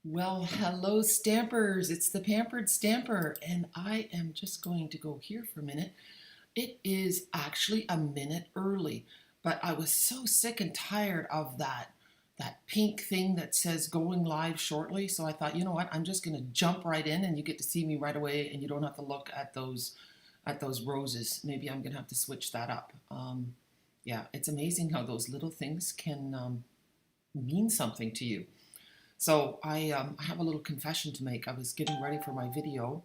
Well, hello, Stampers. It's the Pampered Stamper, and I am just going to go here for a minute. It is actually a minute early, but I was so sick and tired of that pink thing that says going live shortly. So I thought, you know what? I'm just going to jump right in, and you get to see me right away, and you don't have to look at those roses. Maybe I'm going to have to switch that up. Yeah, it's amazing how those little things can mean something to you. So I have a little confession to make. I was getting ready for my video,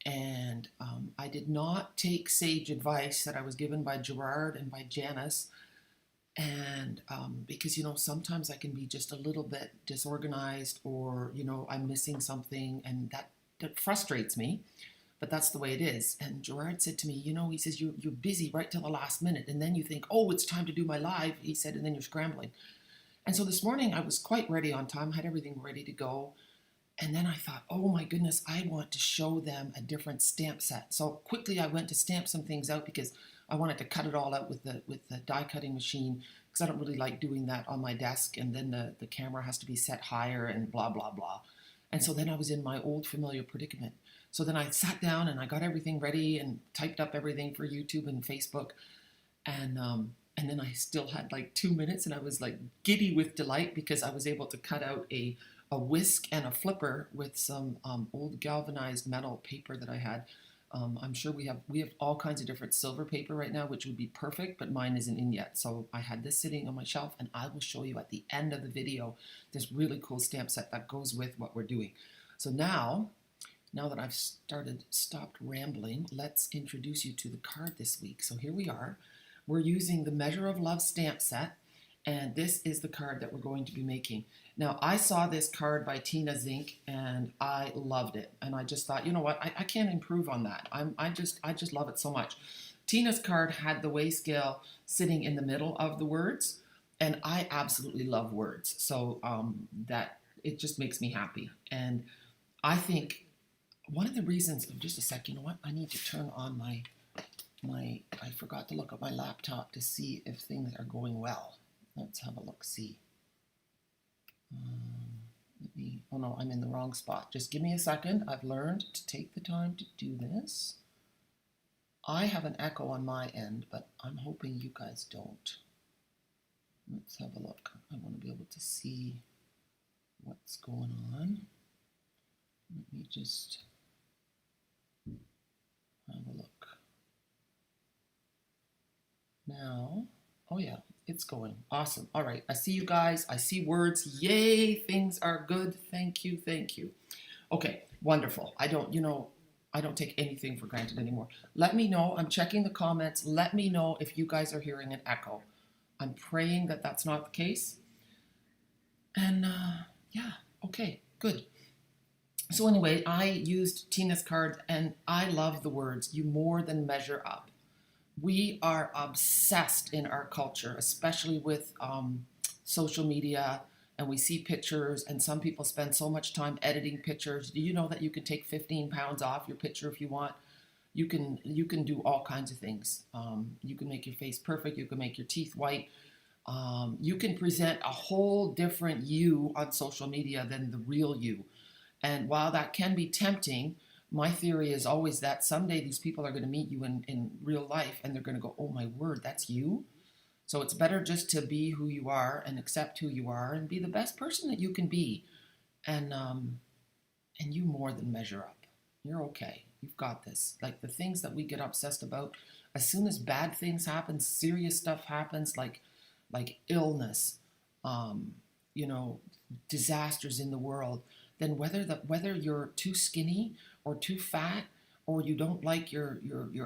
and I did not take sage advice that I was given by Gerard and by Janice. And because, sometimes I can be just a little bit disorganized, or, I'm missing something, and that frustrates me. But that's the way it is. And Gerard said to me, he says, you're busy right till the last minute. And then you think, oh, it's time to do my live. He said, and then you're scrambling. And so this morning I was quite ready on time, had everything ready to go. And then I thought, oh my goodness, I want to show them a different stamp set. So quickly I went to stamp some things out because I wanted to cut it all out with the die cutting machine, because I don't really like doing that on my desk, and then the camera has to be set higher and blah, blah, blah. And so then I was in my old familiar predicament. So then I sat down and I got everything ready and typed up everything for YouTube and Facebook. And then I still had like 2 minutes, and I was like giddy with delight because I was able to cut out a whisk and a flipper with some old galvanized metal paper that I had. I'm sure we have all kinds of different silver paper right now, which would be perfect, but mine isn't in yet. So I had this sitting on my shelf, and I will show you at the end of the video this really cool stamp set that goes with what we're doing. So now that I've stopped rambling, let's introduce you to the card this week. So here we are. We're using the Measure of Love stamp set, and this is the card that we're going to be making. Now, I saw this card by Tina Zink, and I loved it. And I just thought, you know what, I can't improve on that. I just love it so much. Tina's card had the weigh scale sitting in the middle of the words, and I absolutely love words. So that it just makes me happy. And I think one of the reasons, just a sec, you know what, I need to turn on I forgot to look at my laptop to see if things are going well. Let's have a look, see. Oh no, I'm in the wrong spot. Just give me a second. I've learned to take the time to do this. I have an echo on my end, but I'm hoping you guys don't. Let's have a look. I want to be able to see what's going on. Let me just have a look. Now, oh yeah, it's going. Awesome. All right, I see you guys. I see words. Yay, things are good. Thank you, thank you. Okay, wonderful. I don't take anything for granted anymore. Let me know. I'm checking the comments. Let me know if you guys are hearing an echo. I'm praying that that's not the case. And yeah, okay, good. So anyway, I used Tina's cards, and I love the words, you more than measure up. We are obsessed in our culture, especially with social media, and we see pictures, and some people spend so much time editing pictures. Do you know that you can take 15 pounds off your picture if you want? You can do all kinds of things. You can make your face perfect. You can make your teeth white. You can present a whole different you on social media than the real you. And while that can be tempting, my theory is always that someday these people are going to meet you in real life, and they're going to go, oh my word, that's you. So it's better just to be who you are and accept who you are and be the best person that you can be. And you more than measure up. You're okay. You've got this. Like the things that we get obsessed about, as soon as bad things happen, serious stuff happens, like illness, um, you know, disasters in the world, then whether you're too skinny or too fat, or you don't like your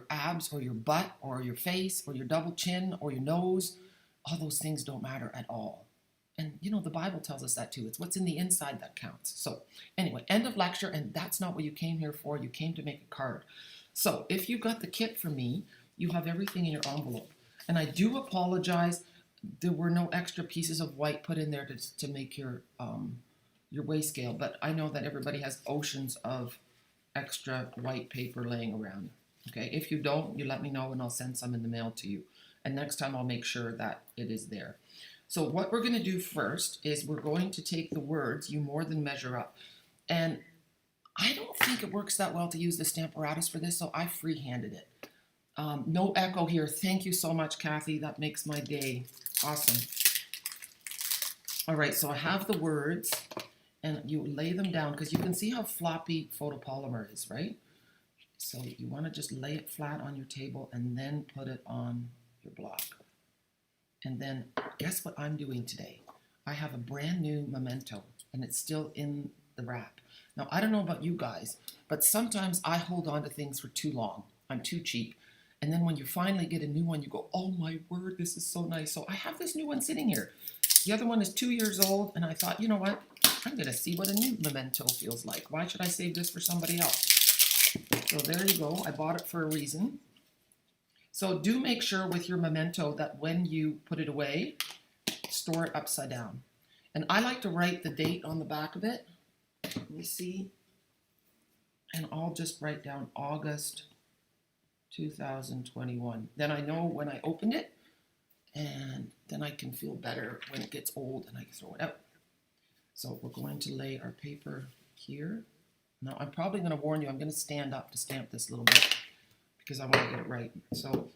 abs or your butt or your face or your double chin or your nose, all those things don't matter at all. And the Bible tells us that too. It's what's in the inside that counts. So anyway, end of lecture, and that's not what you came here for. You came to make a card. So if you got the kit from me, you have everything in your envelope. And I do apologize. There were no extra pieces of white put in there to make your weigh scale, but I know that everybody has oceans of extra white paper laying around. Okay, if you don't, you let me know and I'll send some in the mail to you. And next time I'll make sure that it is there. So what we're going to do first is we're going to take the words "you more than measure up," and I don't think it works that well to use the Stamparatus for this, so I freehanded it. No echo here. Thank you so much, Kathy. That makes my day. Awesome. All right, so I have the words, and you lay them down because you can see how floppy photopolymer is, right? So you want to just lay it flat on your table and then put it on your block. And then guess what I'm doing today? I have a brand new memento, and it's still in the wrap. Now, I don't know about you guys, but sometimes I hold on to things for too long. I'm too cheap. And then when you finally get a new one, you go, oh my word, this is so nice. So I have this new one sitting here. The other one is 2 years old, and I thought, you know what? I'm going to see what a new memento feels like. Why should I save this for somebody else? So there you go. I bought it for a reason. So do make sure with your memento that when you put it away, store it upside down. And I like to write the date on the back of it. Let me see. And I'll just write down August 2021. Then I know when I opened it, and then I can feel better when it gets old and I can throw it out. So we're going to lay our paper here. Now I'm probably going to warn you, I'm going to stand up to stamp this a little bit because I want to get it right. So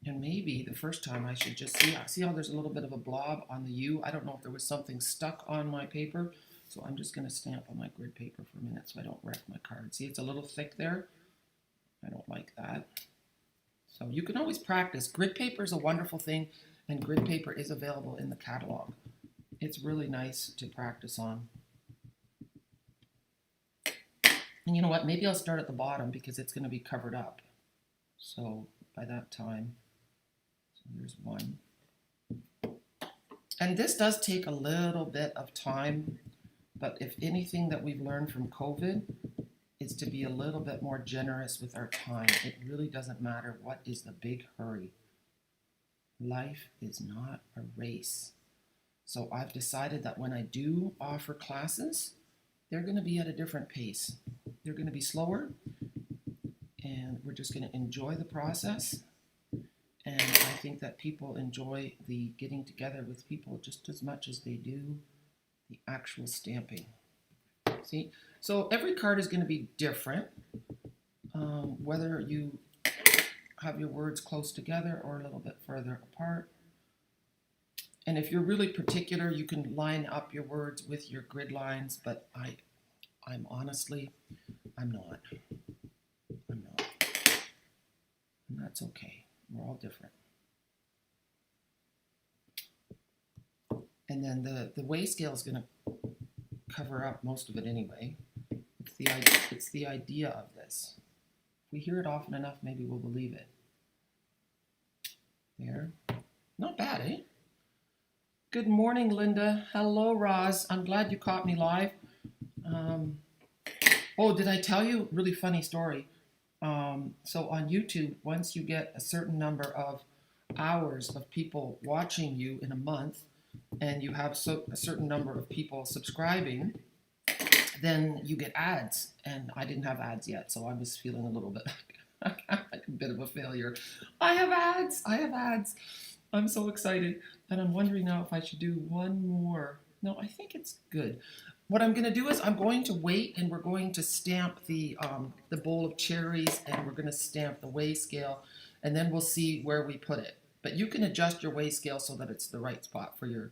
and maybe the first time I should just see how there's a little bit of a blob on the U. I don't know if there was something stuck on my paper. So I'm just going to stamp on my grid paper for a minute so I don't wreck my card. See, it's a little thick there. I don't like that. So you can always practice. Grid paper is a wonderful thing, and grid paper is available in the catalog. It's really nice to practice on. And you know what? Maybe I'll start at the bottom because it's going to be covered up. So by that time, so there's one. And this does take a little bit of time. But if anything that we've learned from COVID is to be a little bit more generous with our time. It really doesn't matter what is the big hurry. Life is not a race. So I've decided that when I do offer classes, they're going to be at a different pace. They're going to be slower, and we're just going to enjoy the process. And I think that people enjoy the getting together with people just as much as they do the actual stamping. See, so every card is going to be different, whether you have your words close together or a little bit further apart. And if you're really particular, you can line up your words with your grid lines, but I'm honestly, I'm not. I'm not. And that's okay. We're all different. And then the weigh scale is going to cover up most of it anyway. It's the idea of this. If we hear it often enough, maybe we'll believe it. There. Not bad, eh? Good morning, Linda. Hello, Roz. I'm glad you caught me live. Oh, did I tell you? Really funny story. So on YouTube, once you get a certain number of hours of people watching you in a month, and you have a certain number of people subscribing, then you get ads. And I didn't have ads yet, so I was feeling a little bit like a bit of a failure. I have ads. I have ads. I'm so excited. And I'm wondering now if I should do one more. No, I think it's good. What I'm going to do is I'm going to wait, and we're going to stamp the bowl of cherries, and we're going to stamp the weigh scale, and then we'll see where we put it. But you can adjust your weigh scale so that it's the right spot for your